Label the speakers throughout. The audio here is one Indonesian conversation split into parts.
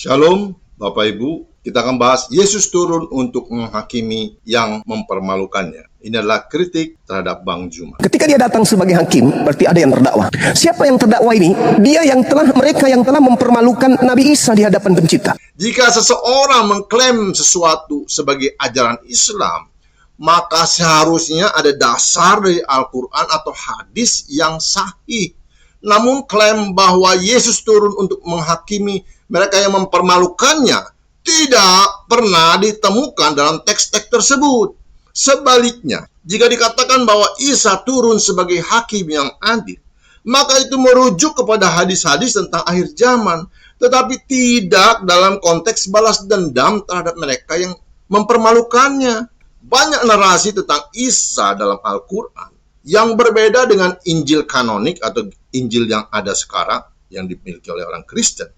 Speaker 1: Shalom, Bapak Ibu. Kita akan bahas Yesus turun untuk menghakimi yang mempermalukannya. Ini adalah kritik terhadap Bang Juma.
Speaker 2: Ketika dia datang sebagai hakim, berarti ada yang terdakwa. Siapa yang terdakwa ini? Mereka yang telah mempermalukan Nabi Isa di hadapan Pencipta.
Speaker 1: Jika seseorang mengklaim sesuatu sebagai ajaran Islam, maka seharusnya ada dasar dari Al-Quran atau hadis yang sahih. Namun klaim bahwa Yesus turun untuk menghakimi mereka yang mempermalukannya tidak pernah ditemukan dalam teks-teks tersebut. Sebaliknya, jika dikatakan bahwa Isa turun sebagai hakim yang adil, maka itu merujuk kepada hadis-hadis tentang akhir zaman, tetapi tidak dalam konteks balas dendam terhadap mereka yang mempermalukannya. Banyak narasi tentang Isa dalam Al-Quran yang berbeda dengan Injil kanonik atau Injil yang ada sekarang yang dimiliki oleh orang Kristen,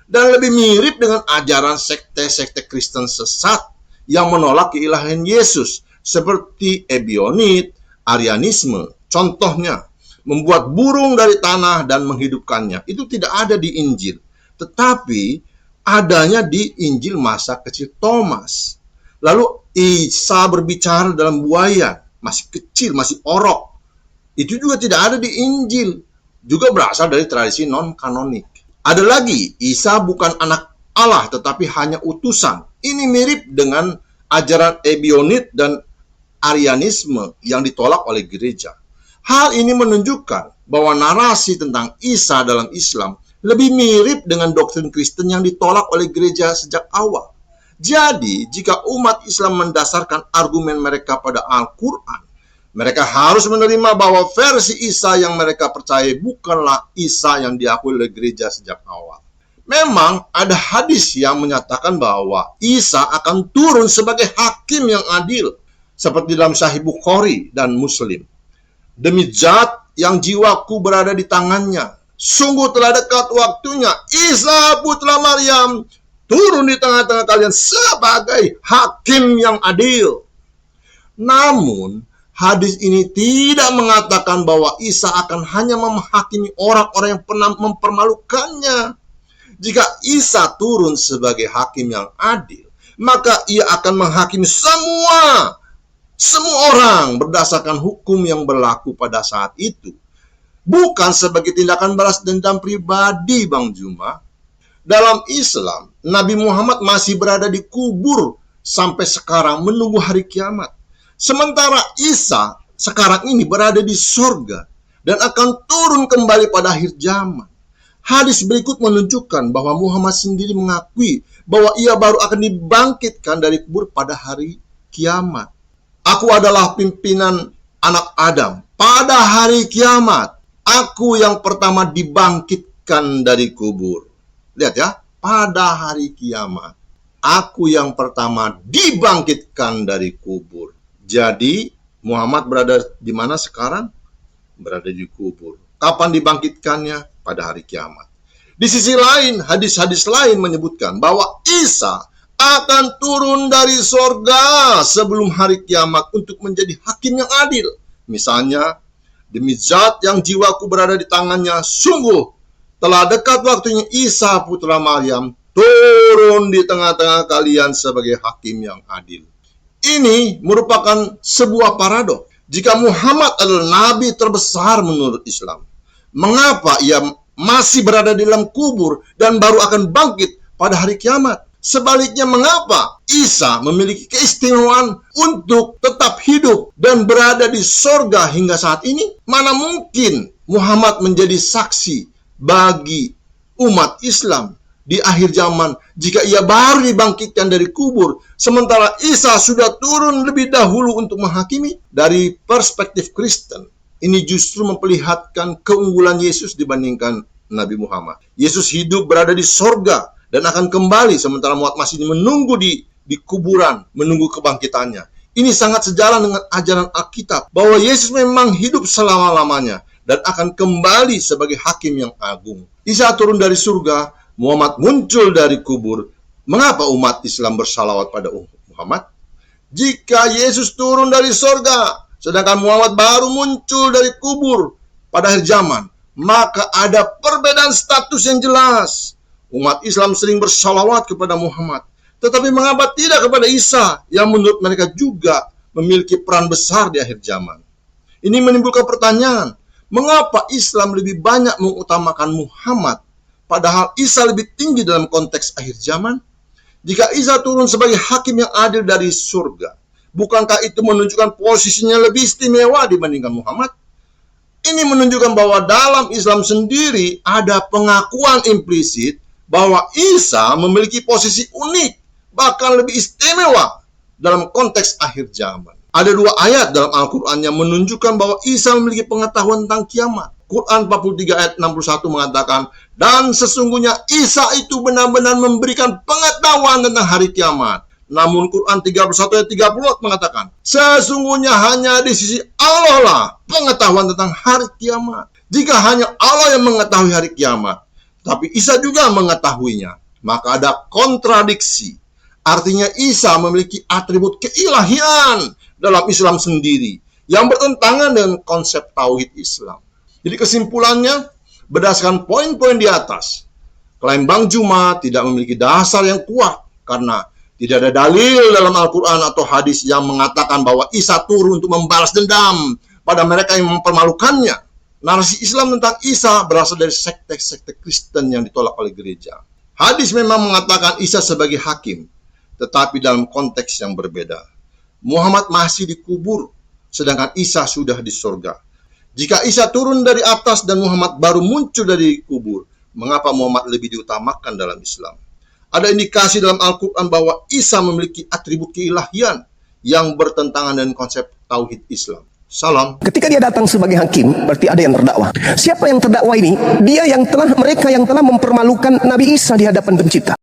Speaker 1: dan lebih mirip dengan ajaran sekte-sekte Kristen sesat yang menolak keilahian Yesus, seperti Ebionit, Arianisme. Contohnya, membuat burung dari tanah dan menghidupkannya. Itu tidak ada di Injil, tetapi adanya di Injil masa kecil Thomas. Lalu Isa berbicara dalam buaya, masih kecil, masih orok. Itu juga tidak ada di Injil, juga berasal dari tradisi non-kanonik. Ada lagi, Isa bukan anak Allah tetapi hanya utusan. Ini mirip dengan ajaran Ebionit dan Arianisme yang ditolak oleh gereja. Hal ini menunjukkan bahwa narasi tentang Isa dalam Islam lebih mirip dengan doktrin Kristen yang ditolak oleh gereja sejak awal. Jadi, jika umat Islam mendasarkan argumen mereka pada Al-Quran, mereka harus menerima bahwa versi Isa yang mereka percaya bukanlah Isa yang diakui oleh gereja sejak awal. Memang ada hadis yang menyatakan bahwa Isa akan turun sebagai hakim yang adil, seperti dalam Sahih Bukhari dan Muslim. Demi zat yang jiwaku berada di tangannya, sungguh telah dekat waktunya Isa putra Maryam turun di tengah-tengah kalian sebagai hakim yang adil. Namun, hadis ini tidak mengatakan bahwa Isa akan hanya menghakimi orang-orang yang pernah mempermalukannya. Jika Isa turun sebagai hakim yang adil, maka ia akan menghakimi semua orang berdasarkan hukum yang berlaku pada saat itu. Bukan sebagai tindakan balas dendam pribadi, Bang Juma. Dalam Islam, Nabi Muhammad masih berada di kubur sampai sekarang menunggu hari kiamat. Sementara Isa sekarang ini berada di surga dan akan turun kembali pada akhir zaman. Hadis berikut menunjukkan bahwa Muhammad sendiri mengakui bahwa ia baru akan dibangkitkan dari kubur pada hari kiamat. Aku adalah pimpinan anak Adam. Pada hari kiamat, aku yang pertama dibangkitkan dari kubur. Lihat ya, pada hari kiamat, aku yang pertama dibangkitkan dari kubur. Jadi, Muhammad berada di mana sekarang? Berada di kubur. Kapan dibangkitkannya? Pada hari kiamat. Di sisi lain, hadis-hadis lain menyebutkan bahwa Isa akan turun dari sorga sebelum hari kiamat untuk menjadi hakim yang adil. Misalnya, demi zat yang jiwaku berada di tangannya, sungguh telah dekat waktunya Isa putra Maryam turun di tengah-tengah kalian sebagai hakim yang adil. Ini merupakan sebuah paradoks. Jika Muhammad adalah nabi terbesar menurut Islam, mengapa ia masih berada di dalam kubur dan baru akan bangkit pada hari kiamat? Sebaliknya, mengapa Isa memiliki keistimewaan untuk tetap hidup dan berada di sorga hingga saat ini? Mana mungkin Muhammad menjadi saksi bagi umat Islam di akhir zaman jika ia baru dibangkitkan dari kubur, sementara Isa sudah turun lebih dahulu untuk menghakimi? Dari perspektif Kristen, ini justru memperlihatkan keunggulan Yesus dibandingkan Nabi Muhammad. Yesus hidup berada di sorga dan akan kembali, sementara Muhammad masih menunggu di kuburan, menunggu kebangkitannya. Ini sangat sejalan dengan ajaran Alkitab bahwa Yesus memang hidup selama-lamanya dan akan kembali sebagai hakim yang agung. Isa turun dari surga, Muhammad muncul dari kubur. Mengapa umat Islam bersalawat pada Muhammad? Jika Yesus turun dari surga, sedangkan Muhammad baru muncul dari kubur pada akhir zaman, maka ada perbedaan status yang jelas. Umat Islam sering bersalawat kepada Muhammad, tetapi mengapa tidak kepada Isa yang menurut mereka juga memiliki peran besar di akhir zaman? Ini menimbulkan pertanyaan, mengapa Islam lebih banyak mengutamakan Muhammad, padahal Isa lebih tinggi dalam konteks akhir zaman? Jika Isa turun sebagai hakim yang adil dari surga, bukankah itu menunjukkan posisinya lebih istimewa dibandingkan Muhammad? Ini menunjukkan bahwa dalam Islam sendiri ada pengakuan implisit bahwa Isa memiliki posisi unik, bahkan lebih istimewa dalam konteks akhir zaman. Ada dua ayat dalam Al-Quran yang menunjukkan bahwa Isa memiliki pengetahuan tentang kiamat. Quran 43 ayat 61 mengatakan, dan sesungguhnya Isa itu benar-benar memberikan pengetahuan tentang hari kiamat. Namun Quran 31 ayat 30 mengatakan, sesungguhnya hanya di sisi Allah lah pengetahuan tentang hari kiamat. Jika hanya Allah yang mengetahui hari kiamat, tapi Isa juga mengetahuinya, maka ada kontradiksi. Artinya Isa memiliki atribut keilahian dalam Islam sendiri yang bertentangan dengan konsep tauhid Islam. Jadi kesimpulannya, berdasarkan poin-poin di atas, klaim Bang Juma tidak memiliki dasar yang kuat karena tidak ada dalil dalam Al-Quran atau hadis yang mengatakan bahwa Isa turun untuk membalas dendam pada mereka yang mempermalukannya. Narasi Islam tentang Isa berasal dari sekte-sekte Kristen yang ditolak oleh gereja. Hadis memang mengatakan Isa sebagai hakim, tetapi dalam konteks yang berbeda. Muhammad masih dikubur, sedangkan Isa sudah di surga. Jika Isa turun dari atas dan Muhammad baru muncul dari kubur, mengapa Muhammad lebih diutamakan dalam Islam? Ada indikasi dalam Al-Quran bahwa Isa memiliki atribut keilahian yang bertentangan dengan konsep tauhid Islam. Salam.
Speaker 2: Ketika dia datang sebagai hakim, berarti ada yang terdakwa. Siapa yang terdakwa ini? Dia yang telah, mereka yang telah mempermalukan Nabi Isa di hadapan pencipta.